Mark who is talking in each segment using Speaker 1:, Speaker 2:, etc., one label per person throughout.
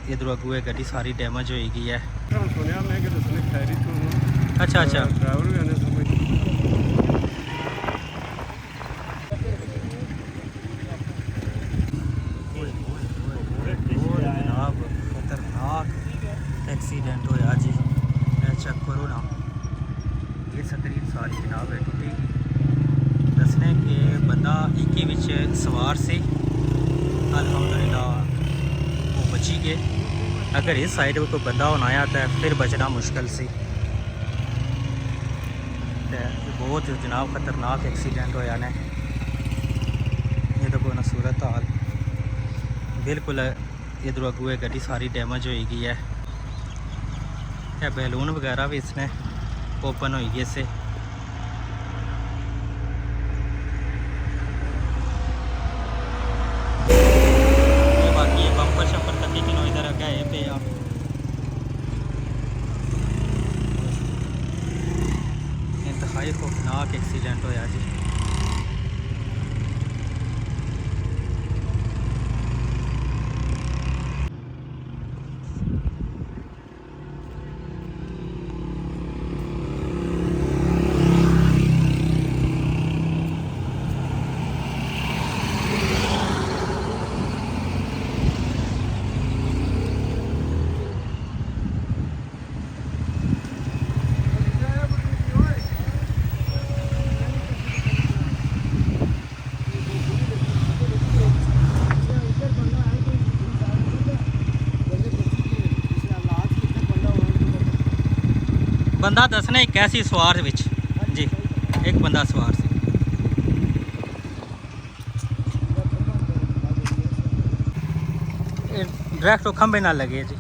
Speaker 1: इधरों अगुए गड्डी सारी डैमेज हो गई है।
Speaker 2: सुनिया मैं कि दसने खैरी तो
Speaker 1: अच्छा अच्छा
Speaker 2: ड्राइवर भी आने समझ
Speaker 1: जनाब खतरनाक एक्सीडेंट होया जी। चेक करो ना, ये स्क्रीन सारी जनाब है टुटी। दसने के बंदा एक ही विच सवार से अल्हम्दुलिल्लाह वो बची गए। अगर इस साइड में कोई बंदा होना आया तो फिर बचना मुश्किल सी। बहुत जनाब खतरनाक एक्सीडेंट होया ने। ये तो कोई ना सूरत हाल बिल्कुल इधर अगुए गड्डी सारी डैमेज हो गई है। या बैलून वगैरह भी इसने ओपन हो गए से। बाकी ये बम्पर शंपर तक कि इधर गए पे आ। इंतहाई खौफनाक एक्सीडेंट होया जी। बंदा दसने एक ऐसी सवार विच जी, एक बंदा सवार से डायरेक्ट तो खंबे ना लगे जी।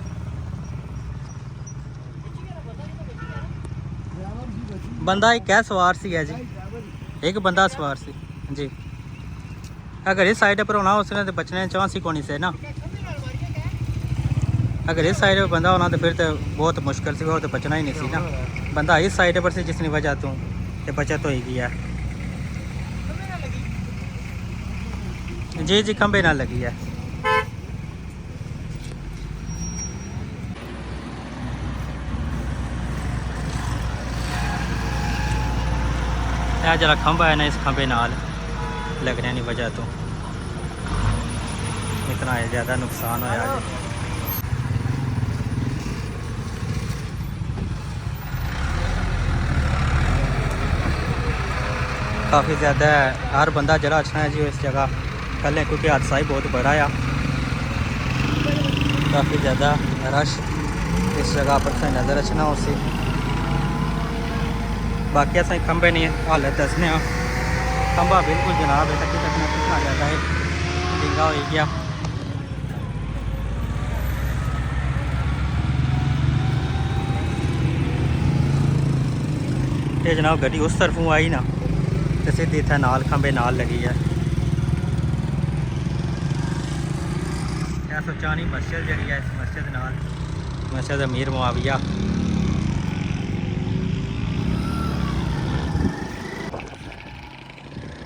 Speaker 1: बंदा एक है सवार सी है जी, एक बंदा सवार सी जी। अगर इस साइड पर होना उसने तो बचने चांस ही कोनी से ना। अगर इस साइड पर बंदा होना तो फिर तो बहुत मुश्किल से, और तो बचना ही नहीं सी ना। बंदा इस साइड पर से जिसने वजह तो बचत होगी है जी। जी खंबे ना लगी है। यह जरा खंबा है ना, इस खंबे नाल लगने की वजह तो इतना ज़्यादा नुकसान होया जी। काफ़ी ज़्यादा हर बंदा जरा अच्छा है जी इस जगह कल है, क्योंकि हादसा ही बहुत बड़ा आ। काफ़ी ज़्यादा रश इस जगह पर से नज़र रचना उसी। बाकी असें खंबे नहीं हालत दसने खंबा बिल्कुल जनाब है तक कितना ज़्यादा है डिंगा हो गया। ये जनाब गड्डी उस तरफों आई ना तो सीधी इतना नाल खंबे नाल लगी है। यह सुचानी मस्जिद जी है, इस मस्जिद नाल मस्जिद अमीर मुआविया।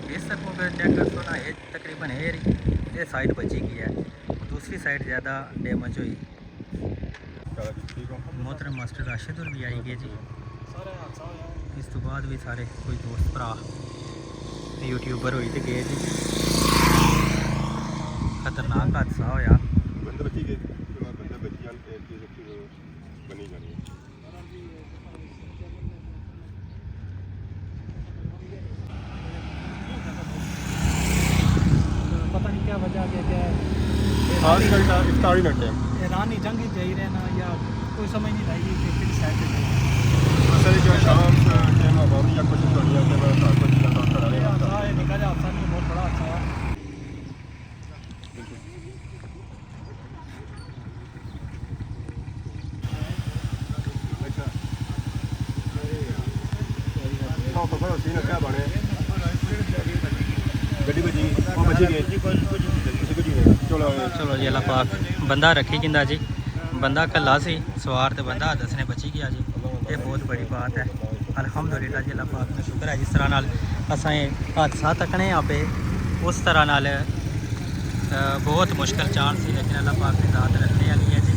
Speaker 1: इस तरफों पर चेक कर ना, ये तकरीबन ये साइड बची गई है, दूसरी साइड ज़्यादा डैमेज हुई। मोहतरम मास्टर राशिद भी आई गए जी। इस तो बाद भी सारे कोई दोस्त भरा यूट्यूबर हुई तो गए जी। खतरनाक हादसा होया।
Speaker 3: पता नहीं क्या वजह क्या है, ईरानी जंग ही जाही रहे ना या कोई समझ नहीं आई कि किस साइड पे जाए। निकल जाता नहीं, बहुत बड़ा अच्छा है।
Speaker 1: चलो जी अल्लाह पाक बंदा रखी किंदा जी। बंदा कल्ला सी सवार तो बंदा दसने बची गया जी। ये बहुत बड़ी बात है अल्हम्दुलिल्लाह जी। अल्लाह पाक का शुक्र है जिस तरह नाल असें हादसा तकने यहाँ पे उस तरह नाल बहुत मुश्किल चांस सी, लेकिन अल्लाह पाक ने रात रखने वाली है जी।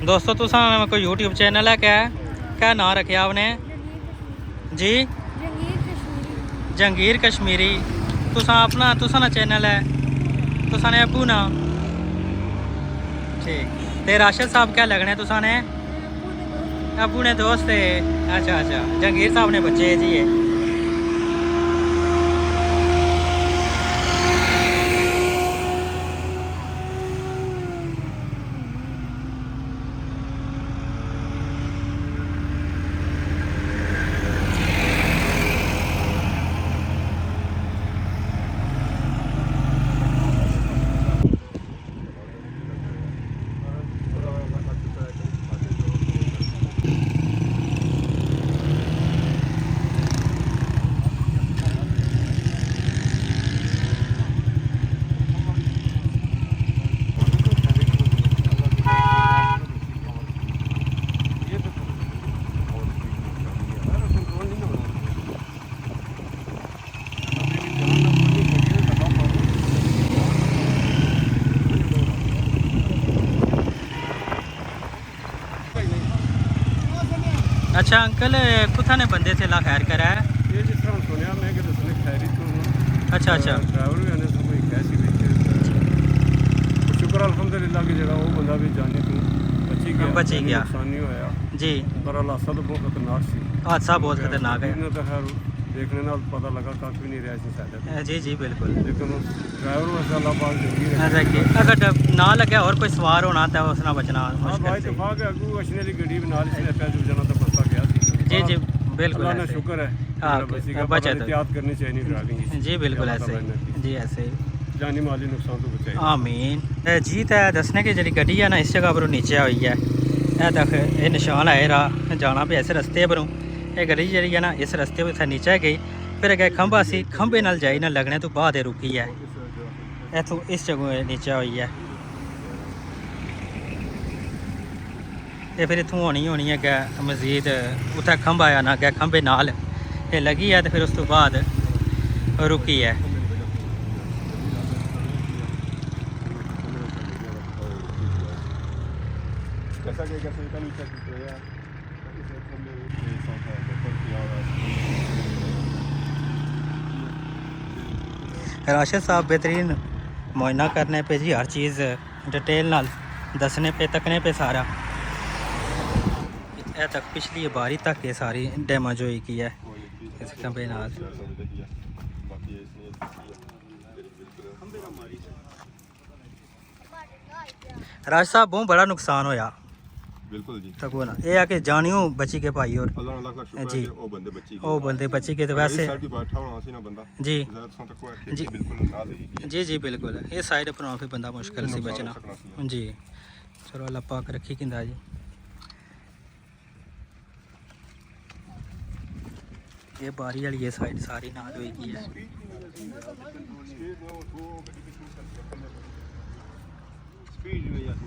Speaker 1: दोस्तों तुसा कोई यूट्यूब चैनल है क्या नाम रखे आपने जी जंगीर कश्मीरी तुसा ना चैनल है तुसा ने अबू ना ठीक ते राशिद साहब क्या लगने तुसा ने अबू ने दोस्त है अच्छा अच्छा जंगीर साहब ने बच्चे जी ये अच्छा अंकल कुत्था ने बंदे से ला खैर करा है
Speaker 2: ये जिस तरह सुनिया मैं कि दसने खैरी तो
Speaker 1: अच्छा अच्छा
Speaker 2: ड्राइवर भी आने कोई कैसी भी शुक्र अल्हम्दुलिल्लाह कि जरा वो बंदा भी जाने तू बची गया नुकसान नहीं होया
Speaker 1: जी
Speaker 2: पर हादसा तो बहुत खतरनाक सी
Speaker 1: हादसा बहुत खतरनाक है
Speaker 2: इन्हें तो खैर देखने नाल पता लगा काफी नहीं रहा सी साइड
Speaker 1: जी जी बिल्कुल
Speaker 2: लेकिन ड्राइवर वैसे अल्लाह पाक जिंदगी
Speaker 1: ऐसा कि अगर ना लगे और कोई सवार होना तो उसना बचना
Speaker 2: हां
Speaker 1: मुश्किल
Speaker 2: भाई
Speaker 1: से
Speaker 2: इत्तेफाक है अगू अशने दी गड्डी भी नाल से पे जो जना तो फंसा गया सी
Speaker 1: जी जी बिल्कुल
Speaker 2: अल्लाह का
Speaker 1: ऐसे
Speaker 2: शुक्र है
Speaker 1: हाँ,
Speaker 2: बची का
Speaker 1: बचा तो।
Speaker 2: एहतियात करनी चाहिए ड्राइविंग
Speaker 1: जी बिल्कुल ऐसे जी ऐसे
Speaker 2: जानी माली नुकसान तो बचाई
Speaker 1: आमीन जी तो दसने की जी गड्डी है ना इस जगह पर नीचे हुई है तक ये निशान है राह जाना पे इस रस्ते परों ये गड्डी जी है ना इस रस्ते पर नीचे गई फिर अगर खंभा सी खंभे नाल जाई ना लगने तो बाद रुकी है इतों इस जगह नीचे हुई है तो फिर इतों होनी है अगर मजीद उत्थे खंभा आया ना अगर खंभे नाल ये लगी है तो फिर उस तो बाद रुकी है राशिद साहब बेहतरीन मुआयना करने पे जी हर चीज़ डिटेल नाल दसने पे तकने पे सारा ए तक पिछली बारी तक ये सारी डैमेज हुई की है इस खंबे नाल राशिद साहब बहुत बड़ा नुकसान होया
Speaker 4: बिल्कुल जी
Speaker 1: तको ना ये है कि जानियो बची के भाई और
Speaker 4: अल्लाह अल्लाह का शुक्र
Speaker 1: जी।
Speaker 4: है ओ बंदे बची
Speaker 1: ओ बंदे बची के तो वैसे
Speaker 4: साइड की बैठा होना सी ना बंदा
Speaker 1: जी
Speaker 4: ज़्यादा तो कोई
Speaker 1: जी।
Speaker 4: बिल्कुल ना ले
Speaker 1: जी जी बिल्कुल ये साइड पर फिर बंदा मुश्किल से बचना जी चलो अल्लाह पाक रखी किंदा जी ये बारी वाली ये साइड सारी नाल हुई की है
Speaker 4: स्पीड में यार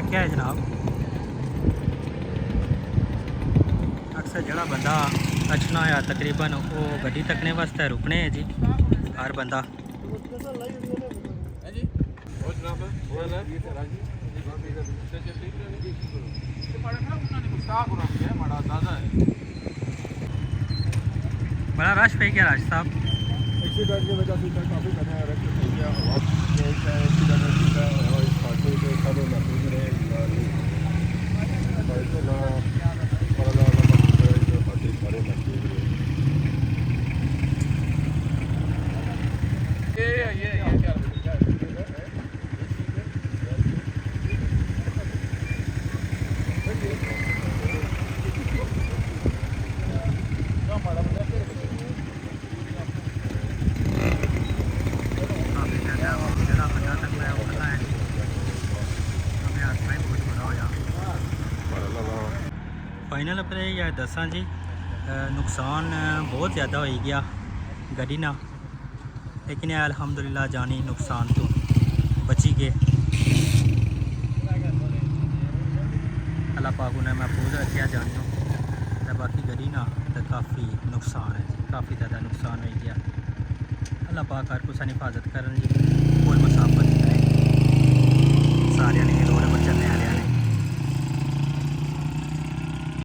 Speaker 1: क्या है जनाब अक्सर जड़ा बंदा अचना या तकरीबन वो गड्डी तकने वास्ते रुकने है जी हर बंदा बड़ा रश पे क्या राज साहब
Speaker 2: एक्सीडेंट की वजह से काफी करने रख गया हवा एक्सीडेंट का और इस खाते के सब महफूज रहे तो ना परला जो खाते सारे महफूज रहे ये
Speaker 1: फाइनल पर यह दसा जी नुकसान बहुत ज़्यादा हो गया गड्डी ना लेकिन अल्हम्दुलिल्लाह जानी नुकसान तो बची गए। अल्लाह पाक उन्हें महफूज रखा जानियो। तो बाकी गरी ना तो काफ़ी नुकसान है जी, काफ़ी ज़्यादा नुकसान हो गया। अल्लाह पाक हर कुछ हिफाजत करन जी, कोई मुसाफत नहीं सारे ने